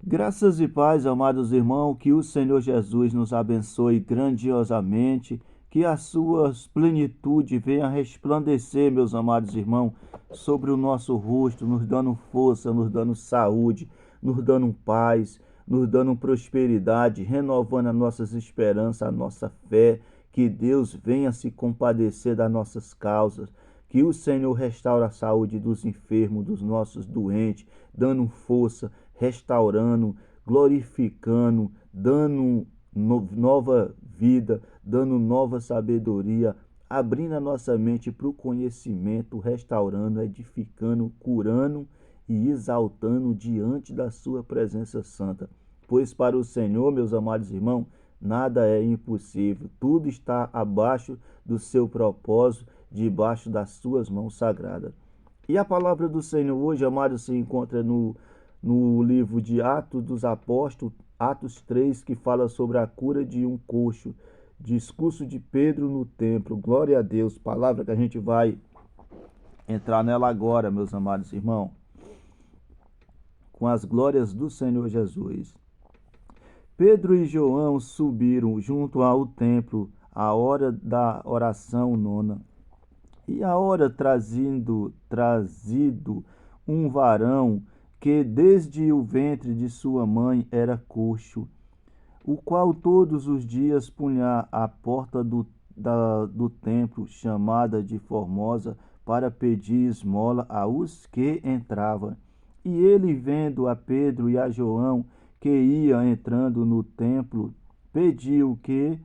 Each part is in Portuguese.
Graças e paz, amados irmãos, que o Senhor Jesus nos abençoe grandiosamente, que a sua plenitude venha resplandecer, meus amados irmãos, sobre o nosso rosto, nos dando força, nos dando saúde, nos dando paz, nos dando prosperidade, renovando as nossas esperanças, a nossa fé, que Deus venha se compadecer das nossas causas, que o Senhor restaure a saúde dos enfermos, dos nossos doentes, dando força, restaurando, glorificando, dando nova vida, dando nova sabedoria, abrindo a nossa mente para o conhecimento, restaurando, edificando, curando e exaltando diante da sua presença santa. Pois para o Senhor, meus amados irmãos, nada é impossível, tudo está abaixo do seu propósito, debaixo das suas mãos sagradas. E a palavra do Senhor hoje, amados, se encontra no livro de Atos dos Apóstolos, Atos 3, que fala sobre a cura de um coxo, discurso de Pedro no templo. Glória a Deus, palavra que a gente vai entrar nela agora, meus amados irmãos, com as glórias do Senhor Jesus. Pedro e João subiram junto ao templo à hora da oração nona. E a hora trazido um varão que desde o ventre de sua mãe era coxo, o qual todos os dias punha à porta do templo, chamada de Formosa, para pedir esmola aos que entravam. E ele, vendo a Pedro e a João, que ia entrando no templo, pediu que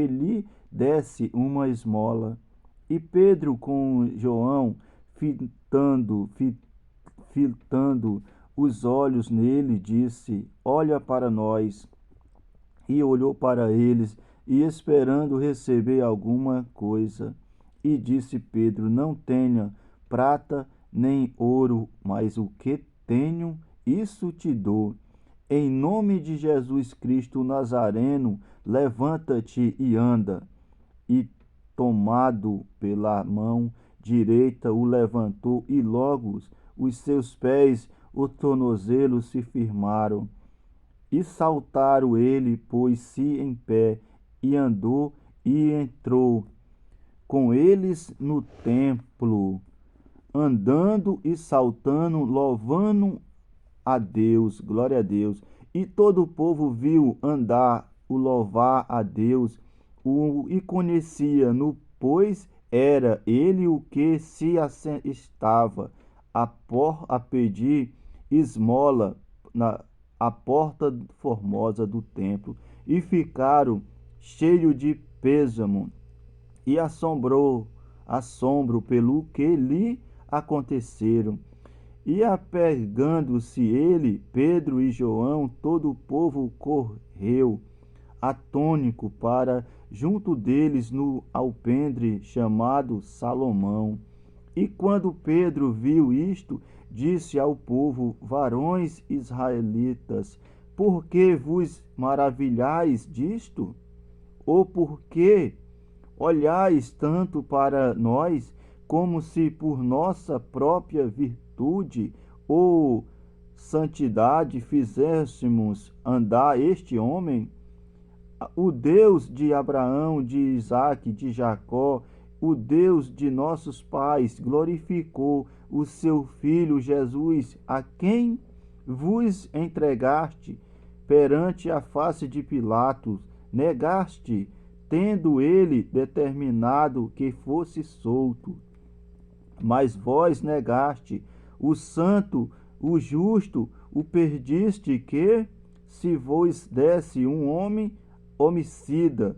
lhe desse uma esmola. E Pedro com João, fitando os olhos nele, disse: Olha para nós. E olhou para eles, e esperando receber alguma coisa. E disse Pedro: Não tenho prata nem ouro, mas o que tenho, isso te dou. Em nome de Jesus Cristo Nazareno, levanta-te e anda. E tomado pela mão direita, o levantou, e logo os seus pés, os tornozelos se firmaram. E saltaram ele, pôs-se em pé, e andou e entrou com eles no templo, andando e saltando, louvando a Deus, glória a Deus. E todo o povo viu andar, o louvar a Deus, e conhecia, pois era ele o que se estava a pedir esmola a porta formosa do templo, e ficaram cheios de pêsamo e assombro pelo que lhe aconteceram. E apegando-se ele, Pedro e João, todo o povo correu atônico para junto deles no alpendre chamado Salomão. E quando Pedro viu isto, disse ao povo: Varões israelitas, por que vos maravilhais disto? Ou por que olhais tanto para nós, como se por nossa própria virtude ou santidade fizéssemos andar este homem? O Deus de Abraão, de Isaque, de Jacó, o Deus de nossos pais, glorificou o seu Filho Jesus, a quem vos entregaste perante a face de Pilatos, negaste, tendo ele determinado que fosse solto. Mas vós negaste o santo, o justo, o perdiste que, se vos desse um homem homicida,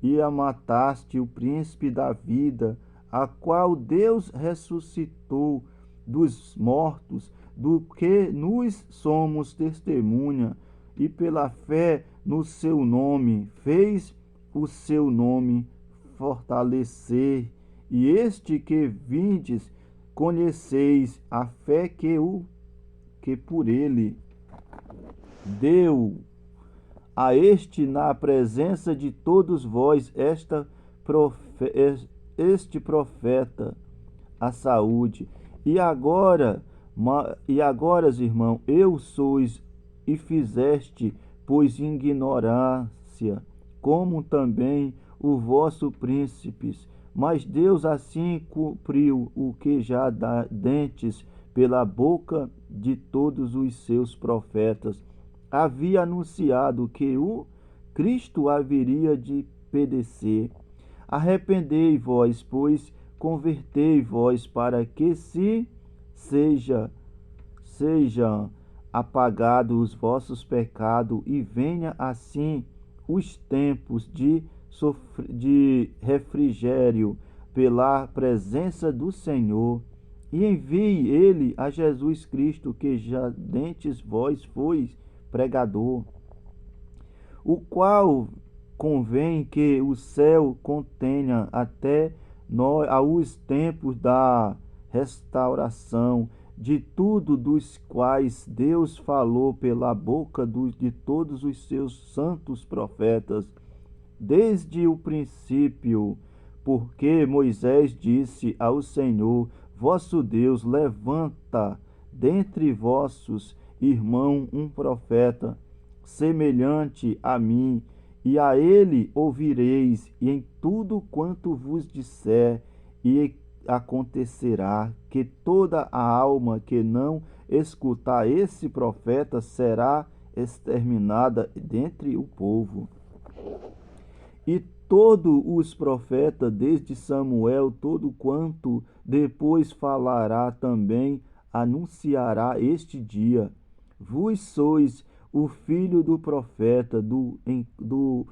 e a mataste o príncipe da vida, a qual Deus ressuscitou dos mortos, do que nos somos testemunha, e pela fé no seu nome fez o seu nome fortalecer. E este que vindes, conheceis a fé que por ele deu a este na presença de todos vós este profeta a saúde. E agora, irmão, eu sois e fizeste, pois ignorância, como também o vosso príncipes. Mas Deus assim cumpriu o que já dentes pela boca de todos os seus profetas havia anunciado que o Cristo haveria de padecer. Arrependei-vos, pois convertei-vos para que sejam apagados os vossos pecados e venha assim os tempos de refrigério pela presença do Senhor, e envie ele a Jesus Cristo, que já dentes vós fois pregador, o qual convém que o céu contenha até nós aos tempos da restauração de tudo, dos quais Deus falou pela boca de todos os seus santos profetas, desde o princípio, porque Moisés disse ao Senhor, vosso Deus, levanta dentre vossos irmãos um profeta, semelhante a mim, e a ele ouvireis, e em tudo quanto vos disser, e acontecerá que toda a alma que não escutar esse profeta será exterminada dentre o povo. E todos os profetas, desde Samuel, todo quanto depois falará também, anunciará este dia. Vós sois o filho do profeta, do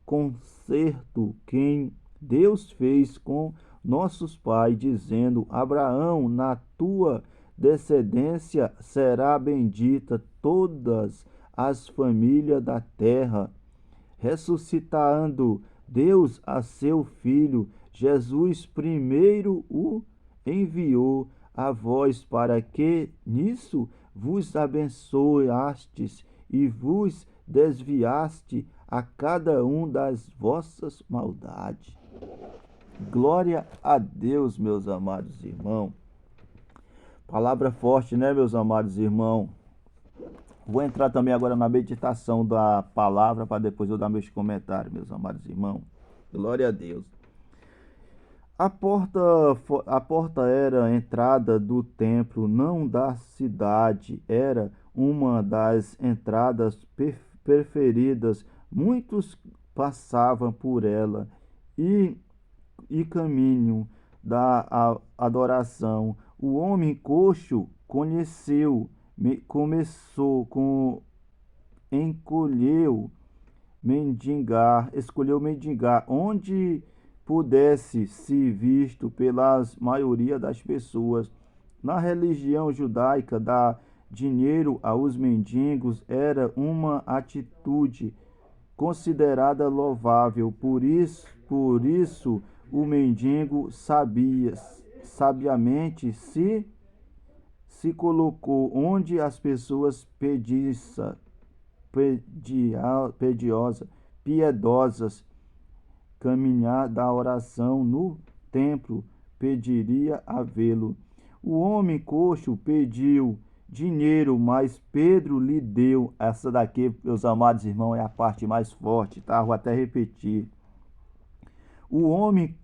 concerto quem Deus fez com nossos pais, dizendo, Abraão, na tua descendência será bendita todas as famílias da terra, ressuscitando Deus a seu Filho, Jesus primeiro o enviou a vós para que nisso vos abençoastes e vos desviaste a cada um das vossas maldades. Glória a Deus, meus amados irmãos. Palavra forte, né, meus amados irmãos? Vou entrar também agora na meditação da palavra para depois eu dar meus comentários, meus amados irmãos. Glória a Deus. A porta era a entrada do templo, não da cidade, era uma das entradas preferidas. Muitos passavam por ela e caminho da adoração. O homem coxo escolheu mendigar onde pudesse ser visto pela maioria das pessoas. Na religião judaica, dar dinheiro aos mendigos era uma atitude considerada louvável. Por isso o mendigo sabiamente se colocou onde as pessoas piedosas caminhar da oração no templo pediria a vê-lo. O homem coxo pediu dinheiro, mas Pedro lhe deu. Essa daqui, meus amados irmãos, é a parte mais forte, tá? Vou até repetir. O homem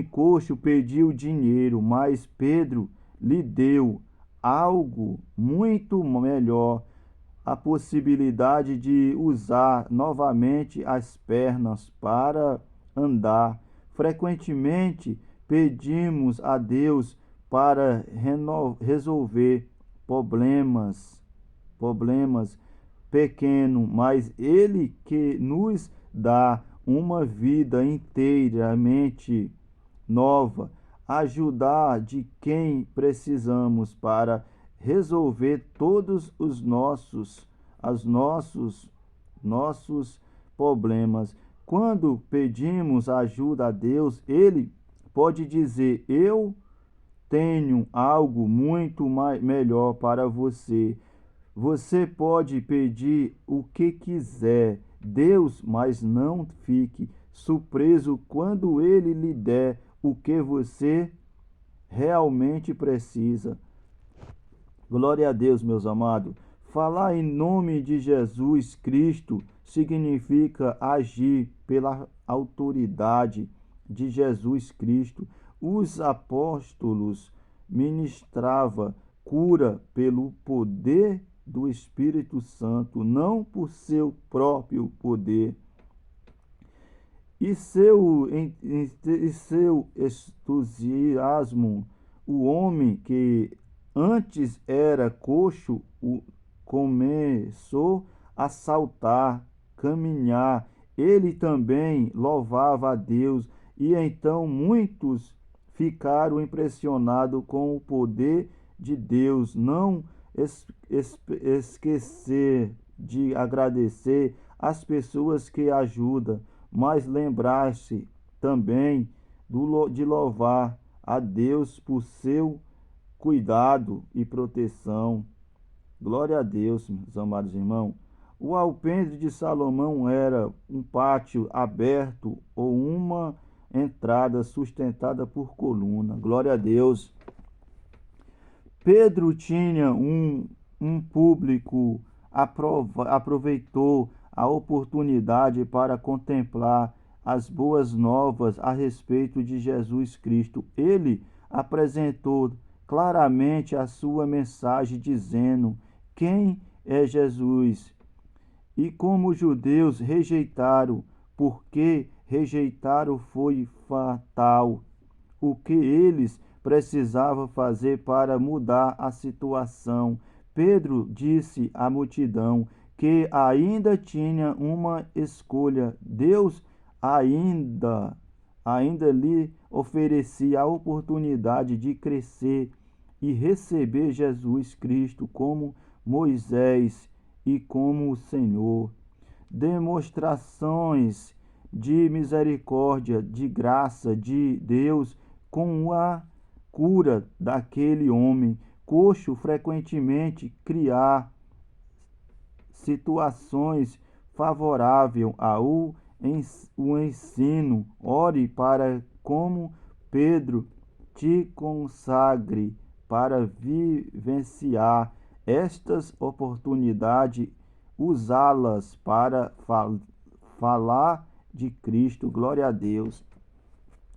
coxo pediu dinheiro, mas Pedro lhe deu algo muito melhor, a possibilidade de usar novamente as pernas para andar. Frequentemente pedimos a Deus para resolver problemas pequenos, mas Ele que nos dá uma vida inteiramente nova, ajudar de quem precisamos para resolver todos os nossos problemas. Quando pedimos ajuda a Deus, Ele pode dizer, eu tenho algo muito melhor para você. Você pode pedir o que quiser, Deus, mas não fique surpreso quando Ele lhe der o que você realmente precisa. Glória a Deus, meus amados. Falar em nome de Jesus Cristo significa agir pela autoridade de Jesus Cristo. Os apóstolos ministravam cura pelo poder do Espírito Santo, não por seu próprio poder. E seu entusiasmo, o homem que antes era coxo, começou a saltar, caminhar. Ele também louvava a Deus, e então muitos ficaram impressionados com o poder de Deus. Não esquecer de agradecer as pessoas que ajudam, mas lembrar-se também de louvar a Deus por seu cuidado e proteção. Glória a Deus, meus amados irmãos. O alpendre de Salomão era um pátio aberto ou uma entrada sustentada por coluna. Glória a Deus. Pedro tinha um público, aproveitou a oportunidade para contemplar as boas novas a respeito de Jesus Cristo. Ele apresentou claramente a sua mensagem, dizendo quem é Jesus. E como os judeus rejeitaram, porque rejeitaram foi fatal. O que eles precisavam fazer para mudar a situação? Pedro disse à multidão que ainda tinha uma escolha. Deus ainda lhe oferecia a oportunidade de crescer e receber Jesus Cristo como Moisés e como o Senhor. Demonstrações de misericórdia, de graça de Deus com a cura daquele homem coxo, frequentemente criar situações favoráveis ao ensino. Ore para como Pedro te consagre para vivenciar estas oportunidades, usá-las para falar de Cristo. Glória a Deus.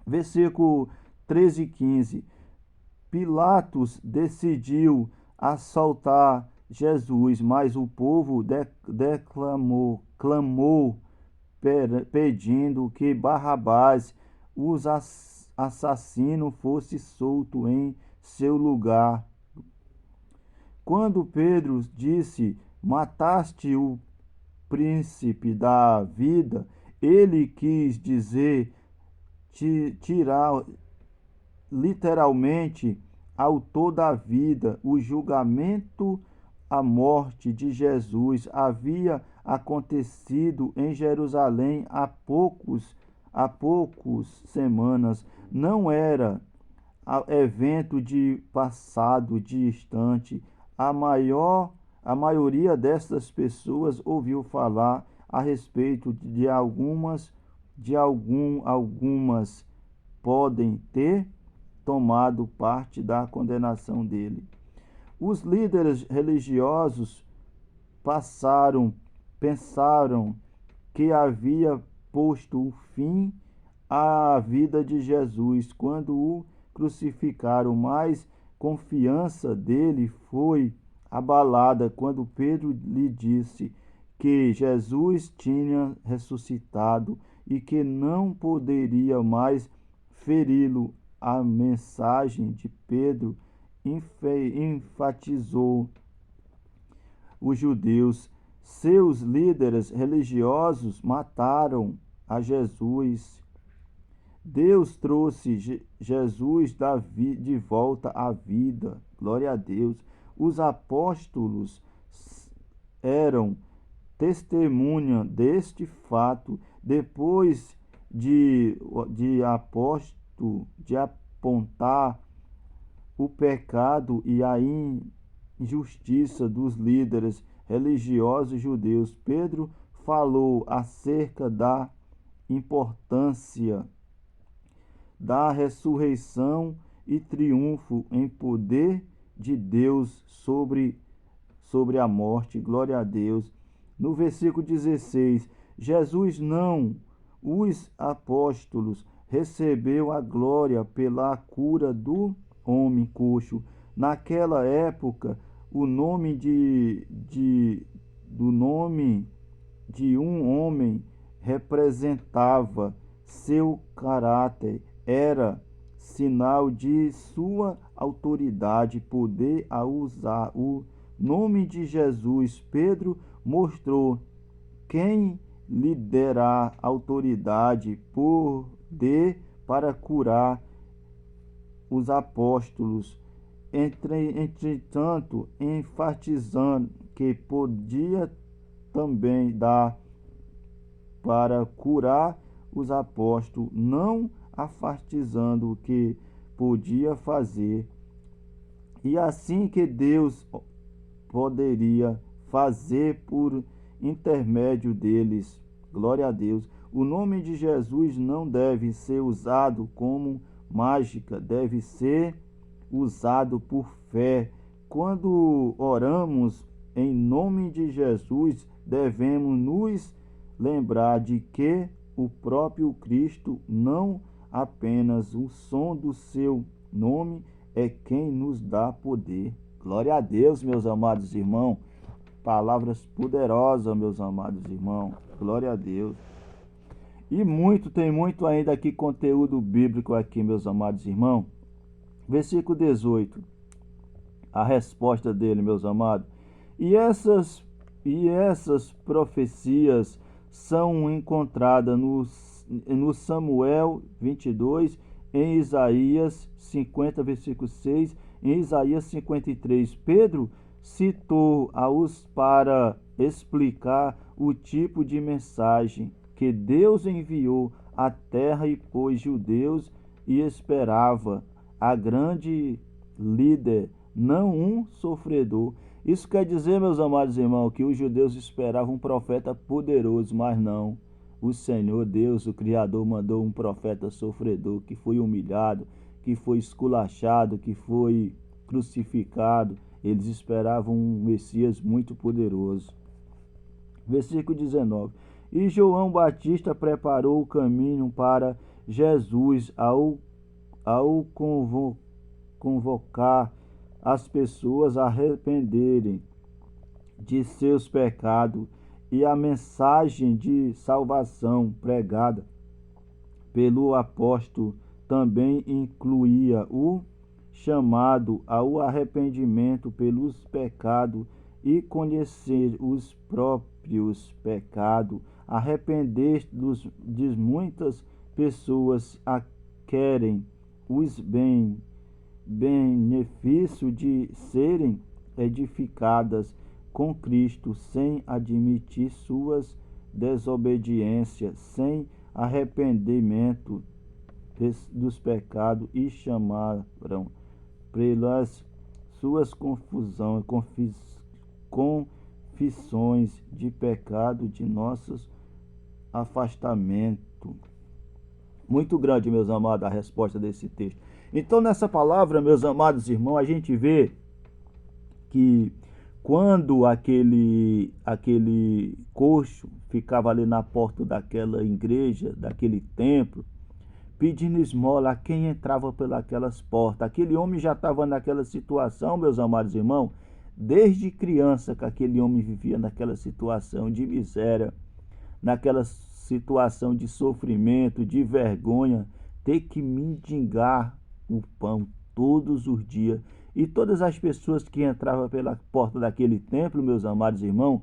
Versículo 13 e 15. Pilatos decidiu assaltar Jesus, mas o povo clamou, pedindo que Barrabás, os assassino, fosse solto em seu lugar. Quando Pedro disse, mataste o príncipe da vida, ele quis dizer tirar literalmente autor da vida. O julgamento, a morte de Jesus havia acontecido em Jerusalém há poucas semanas. Não era evento de passado distante. A maioria dessas pessoas ouviu falar a respeito de algumas podem ter tomado parte da condenação dele. Os líderes religiosos pensaram que havia posto o fim à vida de Jesus quando o crucificaram, mas confiança dele foi abalada quando Pedro lhe disse que Jesus tinha ressuscitado e que não poderia mais feri-lo. A mensagem de Pedro enfatizou os judeus. Seus líderes religiosos mataram a Jesus. Deus trouxe Jesus de volta à vida. Glória a Deus. Os apóstolos eram testemunha deste fato. Depois de apontar o pecado e a injustiça dos líderes religiosos judeus, Pedro falou acerca da importância da ressurreição e triunfo em poder de Deus sobre a morte. Glória a Deus. No versículo 16, Jesus não, os apóstolos, recebeu a glória pela cura do homem coxo. Naquela época, o nome do nome de um homem representava seu caráter, era sinal de sua autoridade, poder a usar o nome de Jesus. Pedro mostrou quem lhe dará autoridade, poder para curar os apóstolos. Entretanto, enfatizando que podia também dar para curar os apóstolos, não enfatizando o que podia fazer, e assim que Deus poderia fazer por intermédio deles. Glória a Deus. O nome de Jesus não deve ser usado como mágica, deve ser usado por fé. Quando oramos em nome de Jesus, devemos nos lembrar de que o próprio Cristo, não apenas o som do seu nome, é quem nos dá poder. Glória a Deus, meus amados irmãos. Palavras poderosas, meus amados irmãos. Glória a Deus. E tem muito ainda aqui conteúdo bíblico aqui, meus amados irmãos. Versículo 18. A resposta dele, meus amados. E essas profecias são encontradas no Samuel 22, em Isaías 50, versículo 6, em Isaías 53. Pedro citou-os para explicar o tipo de mensagem que Deus enviou à terra e pôs judeus e esperava a grande líder, não um sofredor. Isso quer dizer, meus amados irmãos, que os judeus esperavam um profeta poderoso, mas não. O Senhor Deus, o Criador, mandou um profeta sofredor, que foi humilhado, que foi esculachado, que foi crucificado. Eles esperavam um Messias muito poderoso. Versículo 19. E João Batista preparou o caminho para Jesus ao convocar as pessoas a arrependerem de seus pecados, e a mensagem de salvação pregada pelo apóstolo também incluía o chamado ao arrependimento pelos pecados e conhecer os próprios pecados. Arrepender-nos de muitas pessoas a querem os benefícios de serem edificadas com Cristo, sem admitir suas desobediências, sem arrependimento dos pecados, e chamaram pelas suas confissões de pecado de nossos afastamento. Muito grande, meus amados, a resposta desse texto. Então, nessa palavra, meus amados irmãos, a gente vê que quando aquele coxo ficava ali na porta daquela igreja, daquele templo, pedindo esmola a quem entrava pelas portas, aquele homem já estava naquela situação, meus amados irmãos, desde criança que aquele homem vivia naquela situação de miséria, naquela situação de sofrimento, de vergonha, ter que mendigar o pão todos os dias. E todas as pessoas que entravam pela porta daquele templo, meus amados irmãos,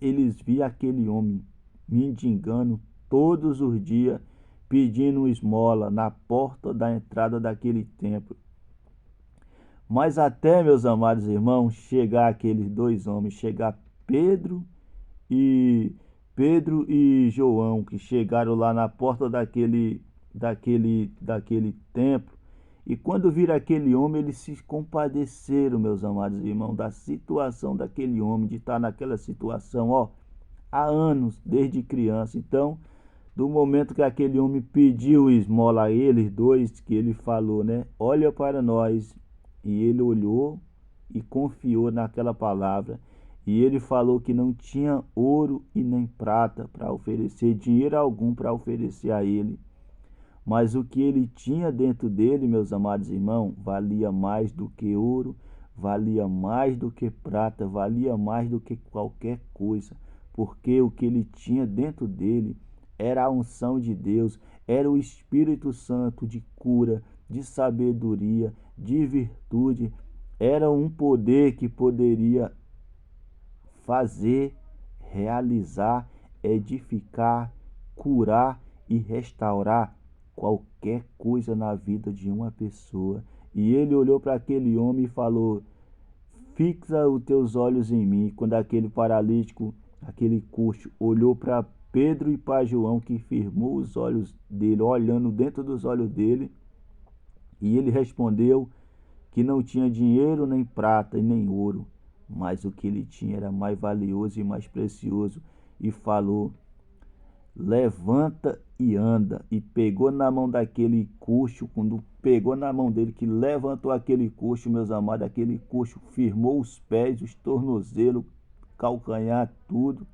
eles viam aquele homem mendigando todos os dias, pedindo esmola na porta da entrada daquele templo. Mas até, meus amados irmãos, chegar aqueles dois homens, chegar Pedro e João, que chegaram lá na porta daquele templo, e quando viram aquele homem, eles se compadeceram, meus amados irmãos, da situação daquele homem, de estar naquela situação, há anos, desde criança. Então, do momento que aquele homem pediu esmola a eles dois, que ele falou, né? Olha para nós. E ele olhou e confiou naquela palavra. E ele falou que não tinha ouro e nem prata para oferecer, dinheiro algum para oferecer a ele. Mas o que ele tinha dentro dele, meus amados irmãos, valia mais do que ouro, valia mais do que prata, valia mais do que qualquer coisa, porque o que ele tinha dentro dele era a unção de Deus, era o Espírito Santo de cura, de sabedoria, de virtude, era um poder que poderia fazer, realizar, edificar, curar e restaurar qualquer coisa na vida de uma pessoa. E ele olhou para aquele homem e falou: fixa os teus olhos em mim. Quando aquele paralítico, aquele coxo, olhou para Pedro e para João, que firmou os olhos dele, olhando dentro dos olhos dele, e ele respondeu que não tinha dinheiro, nem prata e nem ouro, mas o que ele tinha era mais valioso e mais precioso, e falou: levanta e anda. E pegou na mão daquele coxo, quando pegou na mão dele, que levantou aquele coxo, meus amados, aquele coxo firmou os pés, os tornozelos, calcanhar, tudo,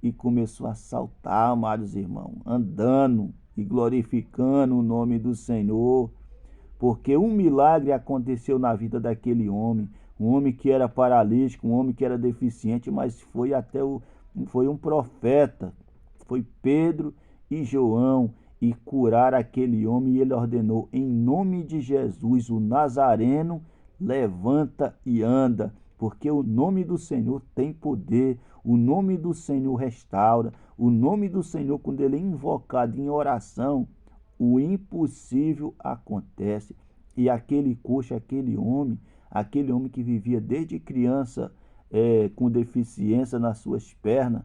e começou a saltar, amados irmãos, andando e glorificando o nome do Senhor, porque um milagre aconteceu na vida daquele homem, um homem que era paralítico, um homem que era deficiente, mas foi um profeta, foi Pedro e João, e curar aquele homem, e ele ordenou: em nome de Jesus, o Nazareno, levanta e anda, porque o nome do Senhor tem poder, o nome do Senhor restaura, o nome do Senhor, quando ele é invocado em oração, o impossível acontece. E aquele coxo, aquele homem que vivia desde criança com deficiência nas suas pernas,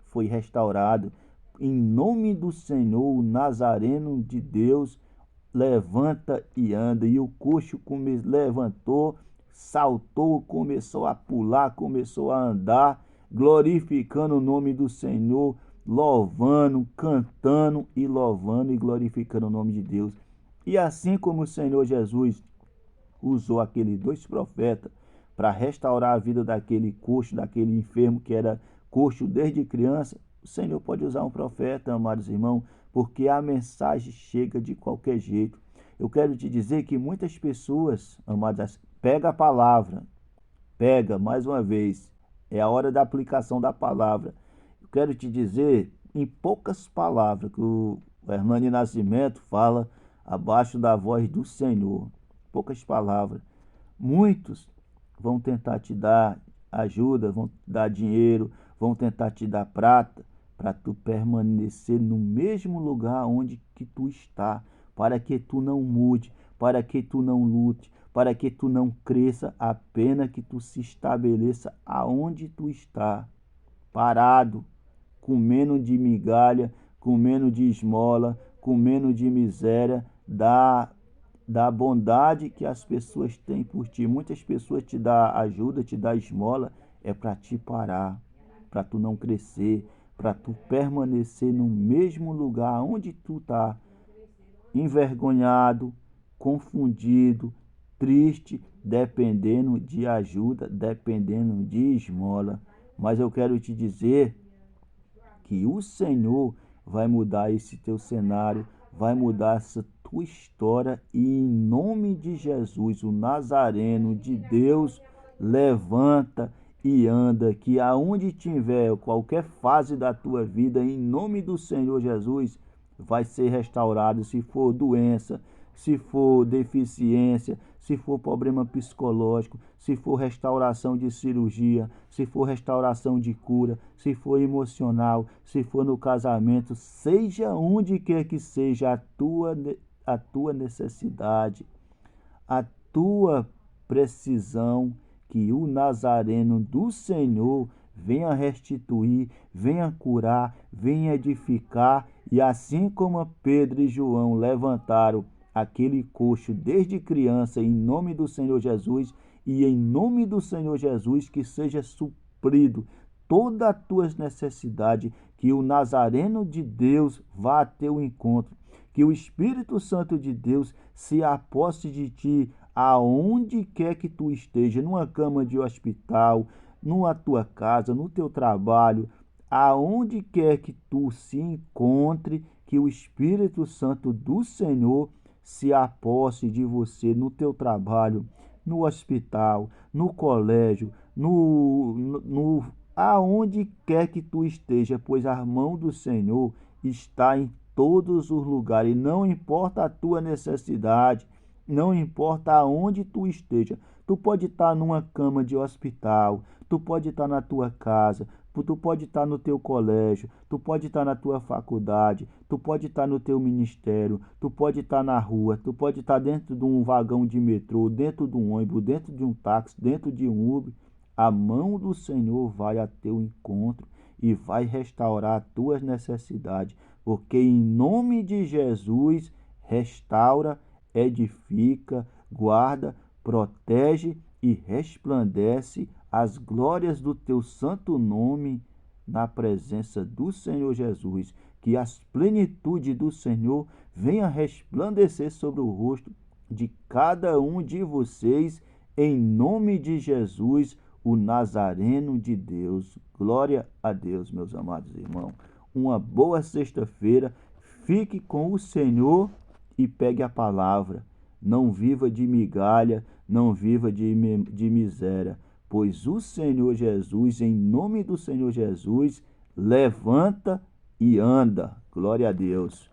foi restaurado. Em nome do Senhor, o Nazareno de Deus, levanta e anda. E o coxo levantou, saltou, começou a pular, começou a andar, glorificando o nome do Senhor, louvando, cantando e louvando e glorificando o nome de Deus. E assim como o Senhor Jesus usou aqueles dois profetas para restaurar a vida daquele coxo, daquele enfermo que era coxo desde criança, o Senhor pode usar um profeta, amados irmãos, porque a mensagem chega de qualquer jeito. Eu quero te dizer que muitas pessoas, amadas, pega a palavra, pega, mais uma vez, é a hora da aplicação da palavra. Eu quero te dizer, em poucas palavras, que o Hernani Nascimento fala abaixo da voz do Senhor. Poucas palavras. Muitos vão tentar te dar ajuda, vão te dar dinheiro, vão tentar te dar prata, para tu permanecer no mesmo lugar onde que tu está, para que tu não mude, para que tu não lute, para que tu não cresça, apenas que tu se estabeleça aonde tu está, parado, comendo de migalha, comendo de esmola, comendo de miséria, da bondade que as pessoas têm por ti. Muitas pessoas te dão ajuda, te dão esmola, é para te parar, para tu não crescer, para tu permanecer no mesmo lugar onde tu está, envergonhado, confundido, triste, dependendo de ajuda, dependendo de esmola. Mas eu quero te dizer que o Senhor vai mudar esse teu cenário, vai mudar essa tua história, e em nome de Jesus, o Nazareno de Deus, levanta e anda, que aonde tiver qualquer fase da tua vida, em nome do Senhor Jesus, vai ser restaurado. Se for doença, se for deficiência, se for problema psicológico, se for restauração de cirurgia, se for restauração de cura, se for emocional, se for no casamento, seja onde quer que seja a tua necessidade, a tua precisão, que o Nazareno do Senhor venha restituir, venha curar, venha edificar, e assim como Pedro e João levantaram aquele coxo desde criança, em nome do Senhor Jesus, e em nome do Senhor Jesus, que seja suprido todas as tuas necessidades, que o Nazareno de Deus vá a teu encontro, que o Espírito Santo de Deus se aposte de ti aonde quer que tu esteja, numa cama de hospital, na tua casa, no teu trabalho, aonde quer que tu se encontre, que o Espírito Santo do Senhor se aposse de você no teu trabalho, no hospital, no colégio, aonde quer que tu esteja, pois a mão do Senhor está em todos os lugares, não importa a tua necessidade, não importa aonde tu esteja. Tu pode estar numa cama de hospital, tu pode estar na tua casa, tu pode estar no teu colégio, tu pode estar na tua faculdade, tu pode estar no teu ministério, tu pode estar na rua, tu pode estar dentro de um vagão de metrô, dentro de um ônibus, dentro de um táxi, dentro de um Uber. A mão do Senhor vai a teu encontro e vai restaurar as tuas necessidades, porque em nome de Jesus restaura, edifica, guarda, protege e resplandece as glórias do teu santo nome na presença do Senhor Jesus. Que as plenitudes do Senhor venha resplandecer sobre o rosto de cada um de vocês, em nome de Jesus, o Nazareno de Deus. Glória a Deus, meus amados irmãos. Uma boa sexta-feira. Fique com o Senhor e pegue a palavra. Não viva de migalha, não viva de miséria, pois o Senhor Jesus, em nome do Senhor Jesus, levanta e anda. Glória a Deus.